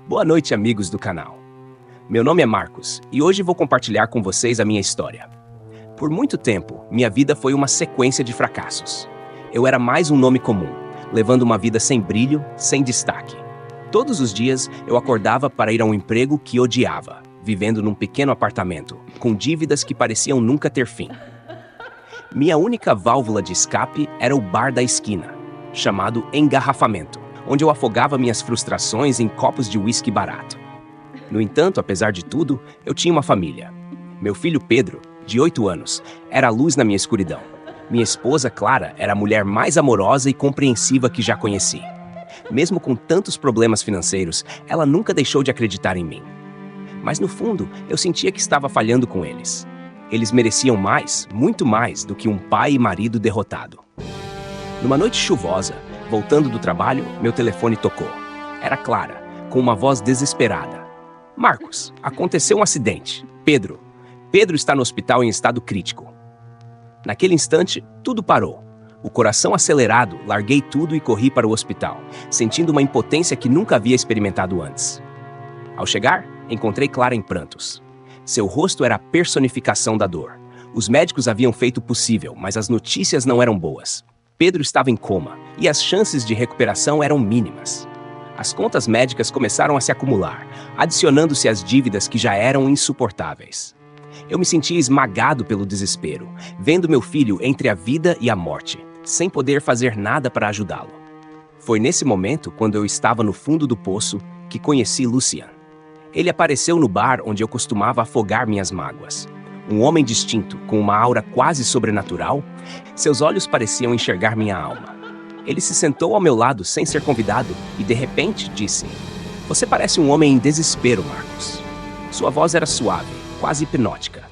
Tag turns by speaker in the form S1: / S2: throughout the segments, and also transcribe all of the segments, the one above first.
S1: Boa noite, amigos do canal. Meu nome é Marcos e hoje vou compartilhar com vocês a minha história. Por muito tempo, minha vida foi uma sequência de fracassos. Eu era mais um nome comum, levando uma vida sem brilho, sem destaque. Todos os dias, eu acordava para ir a um emprego que odiava, vivendo num pequeno apartamento, com dívidas que pareciam nunca ter fim. Minha única válvula de escape era o bar da esquina, chamado engarrafamento, onde eu afogava minhas frustrações em copos de uísque barato. No entanto, apesar de tudo, eu tinha uma família. Meu filho Pedro, de 8 anos, era a luz na minha escuridão. Minha esposa, Clara, era a mulher mais amorosa e compreensiva que já conheci. Mesmo com tantos problemas financeiros, ela nunca deixou de acreditar em mim. Mas no fundo, eu sentia que estava falhando com eles. Eles mereciam mais, muito mais, do que um pai e marido derrotado. Numa noite chuvosa, voltando do trabalho, meu telefone tocou. Era Clara, com uma voz desesperada. Marcos, aconteceu um acidente. Pedro está no hospital em estado crítico. Naquele instante, tudo parou. O coração acelerado, larguei tudo e corri para o hospital, sentindo uma impotência que nunca havia experimentado antes. Ao chegar, encontrei Clara em prantos. Seu rosto era a personificação da dor. Os médicos haviam feito o possível, mas as notícias não eram boas. Pedro estava em coma e as chances de recuperação eram mínimas. As contas médicas começaram a se acumular, adicionando-se às dívidas que já eram insuportáveis. Eu me sentia esmagado pelo desespero, vendo meu filho entre a vida e a morte, sem poder fazer nada para ajudá-lo. Foi nesse momento, quando eu estava no fundo do poço, que conheci Lucian. Ele apareceu no bar onde eu costumava afogar minhas mágoas. Um homem distinto, com uma aura quase sobrenatural, seus olhos pareciam enxergar minha alma. Ele se sentou ao meu lado sem ser convidado e, de repente, disse: "Você parece um homem em desespero, Marcos." Sua voz era suave, quase hipnótica.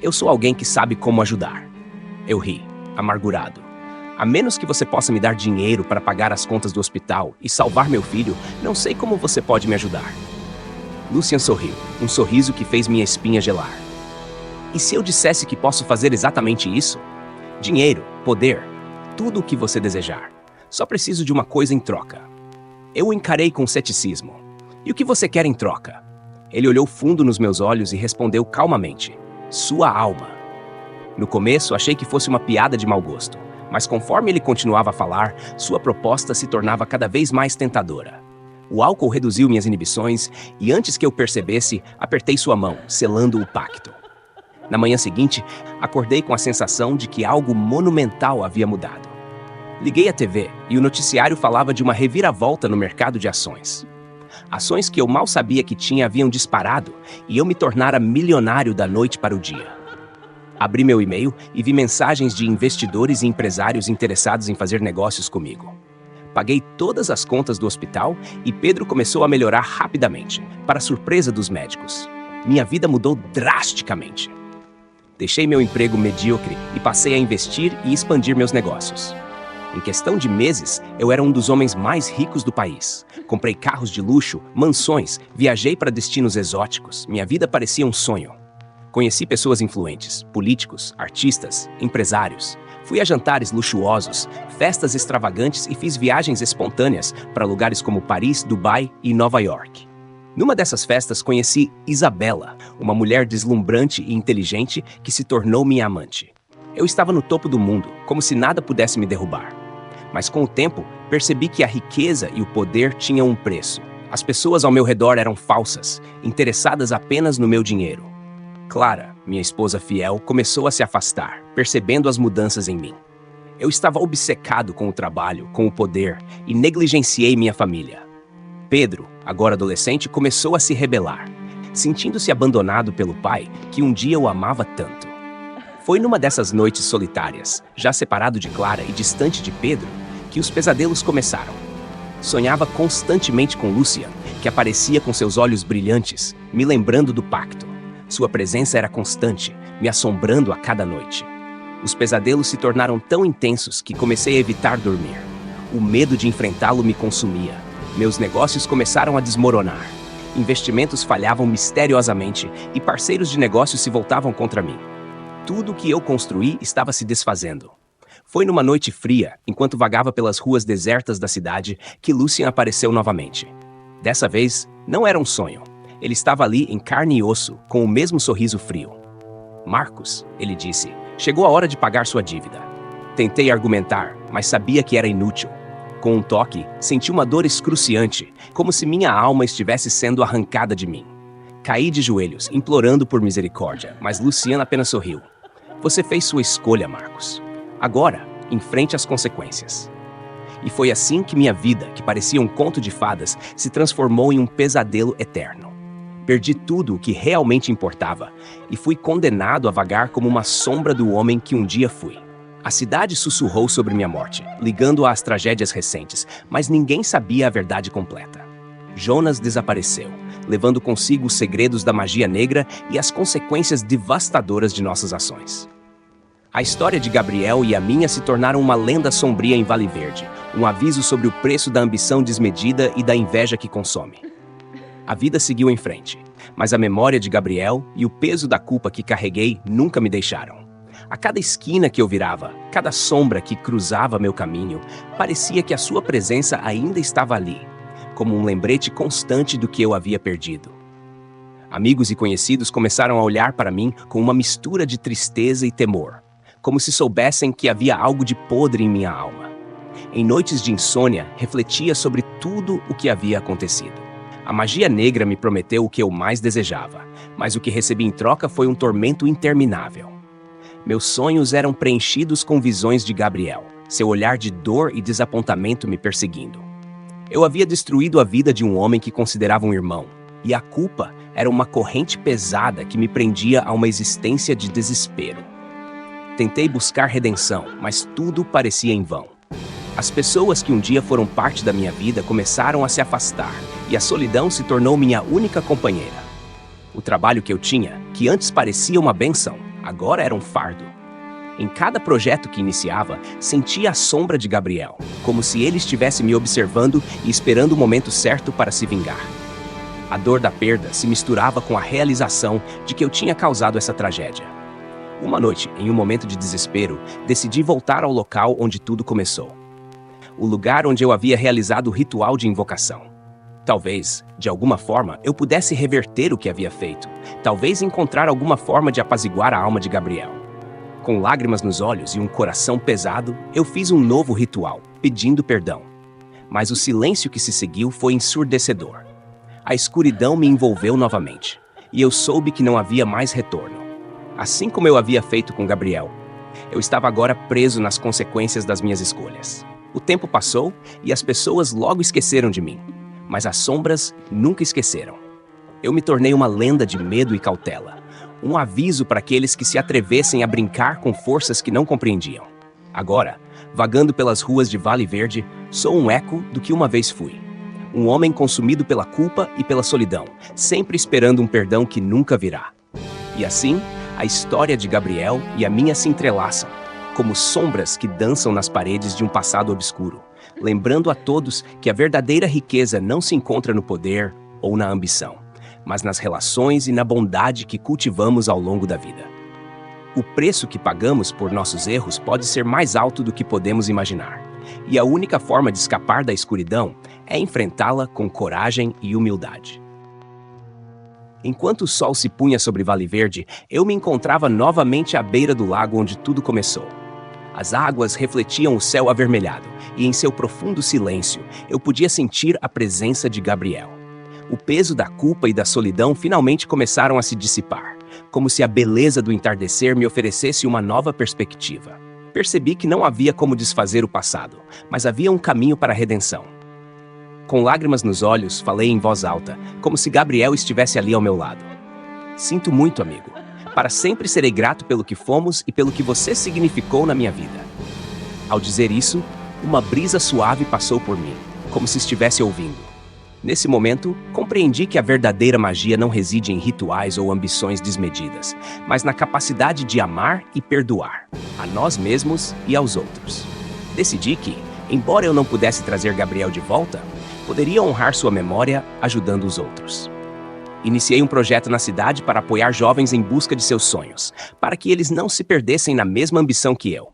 S1: "Eu sou alguém que sabe como ajudar." Eu ri, amargurado. "A menos que você possa me dar dinheiro para pagar as contas do hospital e salvar meu filho, não sei como você pode me ajudar." Lucian sorriu, um sorriso que fez minha espinha gelar. "E se eu dissesse que posso fazer exatamente isso? Dinheiro, poder, tudo o que você desejar. Só preciso de uma coisa em troca." Eu o encarei com ceticismo. "E o que você quer em troca?" Ele olhou fundo nos meus olhos e respondeu calmamente: "Sua alma." No começo, achei que fosse uma piada de mau gosto, mas conforme ele continuava a falar, sua proposta se tornava cada vez mais tentadora. O álcool reduziu minhas inibições e, antes que eu percebesse, apertei sua mão, selando o pacto. Na manhã seguinte, acordei com a sensação de que algo monumental havia mudado. Liguei a TV e o noticiário falava de uma reviravolta no mercado de ações. Ações que eu mal sabia que tinha haviam disparado e eu me tornara milionário da noite para o dia. Abri meu e-mail e vi mensagens de investidores e empresários interessados em fazer negócios comigo. Paguei todas as contas do hospital e Pedro começou a melhorar rapidamente, para surpresa dos médicos. Minha vida mudou drasticamente. Deixei meu emprego medíocre e passei a investir e expandir meus negócios. Em questão de meses, eu era um dos homens mais ricos do país. Comprei carros de luxo, mansões, viajei para destinos exóticos. Minha vida parecia um sonho. Conheci pessoas influentes, políticos, artistas, empresários. Fui a jantares luxuosos, festas extravagantes e fiz viagens espontâneas para lugares como Paris, Dubai e Nova York. Numa dessas festas conheci Isabela, uma mulher deslumbrante e inteligente que se tornou minha amante. Eu estava no topo do mundo, como se nada pudesse me derrubar. Mas com o tempo, percebi que a riqueza e o poder tinham um preço. As pessoas ao meu redor eram falsas, interessadas apenas no meu dinheiro. Clara, minha esposa fiel, começou a se afastar, percebendo as mudanças em mim. Eu estava obcecado com o trabalho, com o poder, e negligenciei minha família. Pedro, agora adolescente, começou a se rebelar, sentindo-se abandonado pelo pai, que um dia o amava tanto. Foi numa dessas noites solitárias, já separado de Clara e distante de Pedro, que os pesadelos começaram. Sonhava constantemente com Lucian, que aparecia com seus olhos brilhantes, me lembrando do pacto. Sua presença era constante, me assombrando a cada noite. Os pesadelos se tornaram tão intensos que comecei a evitar dormir. O medo de enfrentá-lo me consumia. Meus negócios começaram a desmoronar. Investimentos falhavam misteriosamente e parceiros de negócio se voltavam contra mim. Tudo o que eu construí estava se desfazendo. Foi numa noite fria, enquanto vagava pelas ruas desertas da cidade, que Lucian apareceu novamente. Dessa vez, Não era um sonho. Ele estava ali em carne e osso, com o mesmo sorriso frio. Marcos, ele disse, chegou a hora de pagar sua dívida. Tentei argumentar, mas sabia que era inútil. Com um toque, senti uma dor excruciante, como se minha alma estivesse sendo arrancada de mim. Caí de joelhos, implorando por misericórdia, mas Luciana apenas sorriu. Você fez sua escolha, Marcos. Agora, enfrente as consequências. E foi assim que minha vida, que parecia um conto de fadas, se transformou em um pesadelo eterno. Perdi tudo o que realmente importava e fui condenado a vagar como uma sombra do homem que um dia fui. A cidade sussurrou sobre minha morte, ligando-a às tragédias recentes, mas ninguém sabia a verdade completa. Jonas desapareceu, levando consigo os segredos da magia negra e as consequências devastadoras de nossas ações. A história de Gabriel e a minha se tornaram uma lenda sombria em Vale Verde, um aviso sobre o preço da ambição desmedida e da inveja que consome. A vida seguiu em frente, mas a memória de Gabriel e o peso da culpa que carreguei nunca me deixaram. A cada esquina que eu virava, cada sombra que cruzava meu caminho, parecia que a sua presença ainda estava ali, como um lembrete constante do que eu havia perdido. Amigos e conhecidos começaram a olhar para mim com uma mistura de tristeza e temor, como se soubessem que havia algo de podre em minha alma. Em noites de insônia, refletia sobre tudo o que havia acontecido. A magia negra me prometeu o que eu mais desejava, mas o que recebi em troca foi um tormento interminável. Meus sonhos eram preenchidos com visões de Gabriel, seu olhar de dor e desapontamento me perseguindo. Eu havia destruído a vida de um homem que considerava um irmão, e a culpa era uma corrente pesada que me prendia a uma existência de desespero. Tentei buscar redenção, mas tudo parecia em vão. As pessoas que um dia foram parte da minha vida começaram a se afastar, e a solidão se tornou minha única companheira. O trabalho que eu tinha, que antes parecia uma bênção, agora era um fardo. Em cada projeto que iniciava, sentia a sombra de Gabriel, como se ele estivesse me observando e esperando o momento certo para se vingar. A dor da perda se misturava com a realização de que eu tinha causado essa tragédia. Uma noite, em um momento de desespero, decidi voltar ao local onde tudo começou. O lugar onde eu havia realizado o ritual de invocação. Talvez, de alguma forma, eu pudesse reverter o que havia feito. Talvez encontrar alguma forma de apaziguar a alma de Gabriel. Com lágrimas nos olhos e um coração pesado, eu fiz um novo ritual, pedindo perdão. Mas o silêncio que se seguiu foi ensurdecedor. A escuridão me envolveu novamente, e eu soube que não havia mais retorno. Assim como eu havia feito com Gabriel, eu estava agora preso nas consequências das minhas escolhas. O tempo passou e as pessoas logo esqueceram de mim. Mas as sombras nunca esqueceram. Eu me tornei uma lenda de medo e cautela, um aviso para aqueles que se atrevessem a brincar com forças que não compreendiam. Agora, vagando pelas ruas de Vale Verde, sou um eco do que uma vez fui. Um homem consumido pela culpa e pela solidão, sempre esperando um perdão que nunca virá. E assim, a história de Gabriel e a minha se entrelaçam, como sombras que dançam nas paredes de um passado obscuro, lembrando a todos que a verdadeira riqueza não se encontra no poder ou na ambição, mas nas relações e na bondade que cultivamos ao longo da vida. O preço que pagamos por nossos erros pode ser mais alto do que podemos imaginar, e a única forma de escapar da escuridão é enfrentá-la com coragem e humildade. Enquanto o sol se punha sobre Vale Verde, eu me encontrava novamente à beira do lago onde tudo começou. As águas refletiam o céu avermelhado, e em seu profundo silêncio, eu podia sentir a presença de Gabriel. O peso da culpa e da solidão finalmente começaram a se dissipar, como se a beleza do entardecer me oferecesse uma nova perspectiva. Percebi que não havia como desfazer o passado, mas havia um caminho para a redenção. Com lágrimas nos olhos, falei em voz alta, como se Gabriel estivesse ali ao meu lado. Sinto muito, amigo. Para sempre serei grato pelo que fomos e pelo que você significou na minha vida. Ao dizer isso, uma brisa suave passou por mim, como se estivesse ouvindo. Nesse momento, compreendi que a verdadeira magia não reside em rituais ou ambições desmedidas, mas na capacidade de amar e perdoar, a nós mesmos e aos outros. Decidi que, embora eu não pudesse trazer Gabriel de volta, poderia honrar sua memória ajudando os outros. Iniciei um projeto na cidade para apoiar jovens em busca de seus sonhos, para que eles não se perdessem na mesma ambição que eu.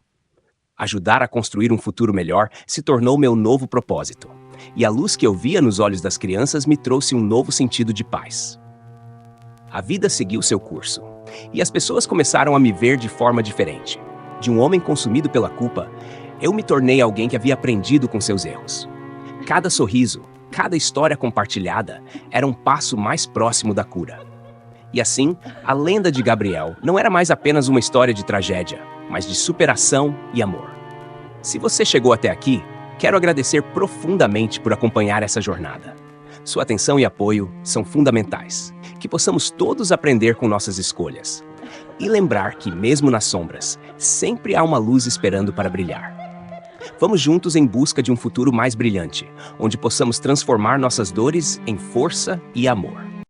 S1: Ajudar a construir um futuro melhor se tornou meu novo propósito. E a luz que eu via nos olhos das crianças me trouxe um novo sentido de paz. A vida seguiu seu curso, e as pessoas começaram a me ver de forma diferente. De um homem consumido pela culpa, eu me tornei alguém que havia aprendido com seus erros. Cada sorriso, cada história compartilhada era um passo mais próximo da cura. E assim, a lenda de Gabriel não era mais apenas uma história de tragédia, mas de superação e amor. Se você chegou até aqui, quero agradecer profundamente por acompanhar essa jornada. Sua atenção e apoio são fundamentais. Que possamos todos aprender com nossas escolhas. E lembrar que, mesmo nas sombras, sempre há uma luz esperando para brilhar. Vamos juntos em busca de um futuro mais brilhante, onde possamos transformar nossas dores em força e amor.